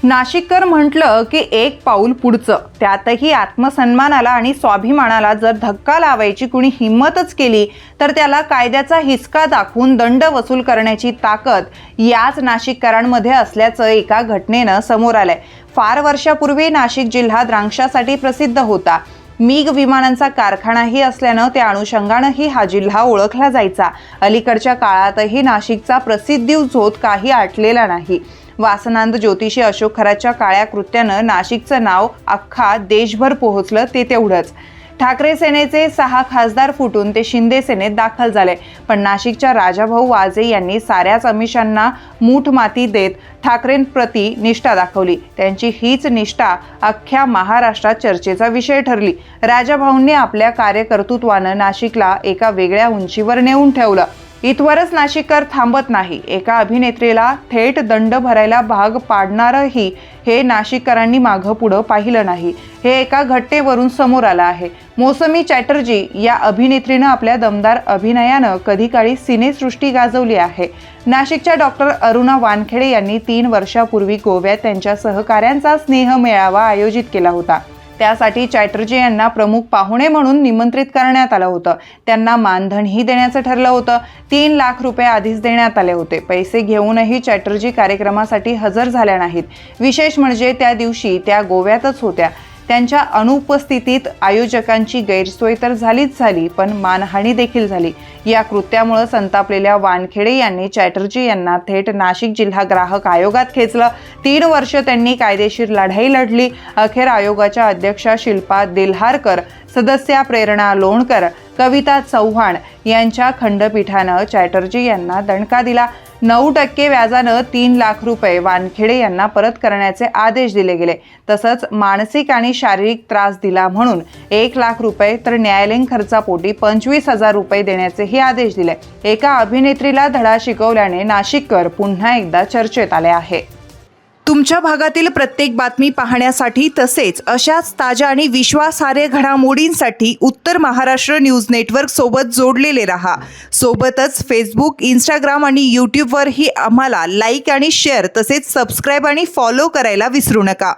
नाशिककर म्हटलं की एक पाऊल पुढचं, त्यातही आत्मसन्मानाला आणि स्वाभिमानाला जर धक्का लावायची कुणी हिंमतच केली तर त्याला कायद्याचा हिसका दाखवून दंड वसूल करण्याची ताकद याच नाशिककरांमध्ये असल्याचं एका घटनेनं समोर आलंय। फार वर्षापूर्वी नाशिक जिल्हा द्राक्षासाठी प्रसिद्ध होता। मिग विमानांचा कारखानाही असल्यानं त्या अनुषंगानंही हा जिल्हा ओळखला जायचा। अलीकडच्या काळातही नाशिकचा प्रसिद्धीउझोत काही आटलेला नाही। वासनांद ज्योतिषी अशोक खराच्या काळ्या कृत्यानं नाशिकचं नाव अख्खा देशभर पोहोचलं ते तेवढंच। ठाकरे सेनेचे 6 खासदार फुटून ते शिंदे सेनेत दाखल झाले, पण नाशिकच्या राजाभाऊ वाजे यांनी साऱ्याच आमिषांना मूठ माती देत ठाकरेंप्रती निष्ठा दाखवली। त्यांची हीच निष्ठा अख्ख्या महाराष्ट्रात चर्चेचा विषय ठरली। राजाभाऊंनी आपल्या कार्यकर्तृत्वानं नाशिकला एका वेगळ्या उंचीवर नेऊन ठेवलं। इथवरच नाशिककर थांबत नाही, एका अभिनेत्रीला थेट दंड भरायला भाग पाडणारही हे नाशिककरांनी मागं पुढं पाहिलं नाही। हे एका घटनेवरून समोर आलं आहे। मौसमी चॅटर्जी या अभिनेत्रीनं आपल्या दमदार अभिनयानं कधी काळी सिनेसृष्टी गाजवली आहे। नाशिकच्या डॉक्टर अरुणा वानखेडे यांनी 3 वर्षापूर्वी गोव्यात त्यांच्या सहकाऱ्यांचा स्नेह मेळावा आयोजित केला होता। त्यासाठी चॅटर्जी यांना प्रमुख पाहुणे म्हणून निमंत्रित करण्यात आलं होतं। त्यांना मानधनही देण्याचं ठरलं होतं। 3 लाख रुपये आधीच देण्यात आले होते। पैसे घेऊनही चॅटर्जी कार्यक्रमासाठी हजर झाल्या नाहीत। विशेष म्हणजे त्या दिवशी त्या गोव्यातच होत्या। त्यांच्या अनुपस्थितीत आयोजकांची गैरसोय तर झालीच झाली, पण मानहानी देखील झाली। या कृत्यामुळे संतापलेल्या वानखेडे यांनी चॅटर्जी यांना थेट नाशिक जिल्हा ग्राहक आयोगात खेचलं। 3 वर्ष त्यांनी कायदेशीर लढाई लढली। अखेर आयोगाच्या अध्यक्षा शिल्पा देल्हारकर, सदस्या प्रेरणा लोणकर, कविता चव्हाण यांच्या खंडपीठानं चॅटर्जी यांना दणका दिला। 9% व्याजानं 3 लाख रुपये वानखेडे यांना परत करण्याचे आदेश दिले गेले। तसंच मानसिक आणि शारीरिक त्रास दिला म्हणून 1 लाख रुपये तर न्यायालयीन खर्चापोटी 25,000 रुपये देण्याचेही आदेश दिले। एका अभिनेत्रीला धडा शिकवल्याने नाशिककर पुन्हा एकदा चर्चेत आले आहे। तुमच्या भागातील प्रत्येक बातमी पाहण्यासाठी तसेच अशाच ताज्या आणि विश्वासार्ह घडामोडींसाठी उत्तर महाराष्ट्र न्यूज नेटवर्क सोबत जोडलेले रहा। सोबतच फेसबुक, इंस्टाग्राम आणि यूट्यूबवरही आम्हाला लाईक आणि शेअर तसेच सबस्क्राईब आणि फॉलो करायला विसरू नका।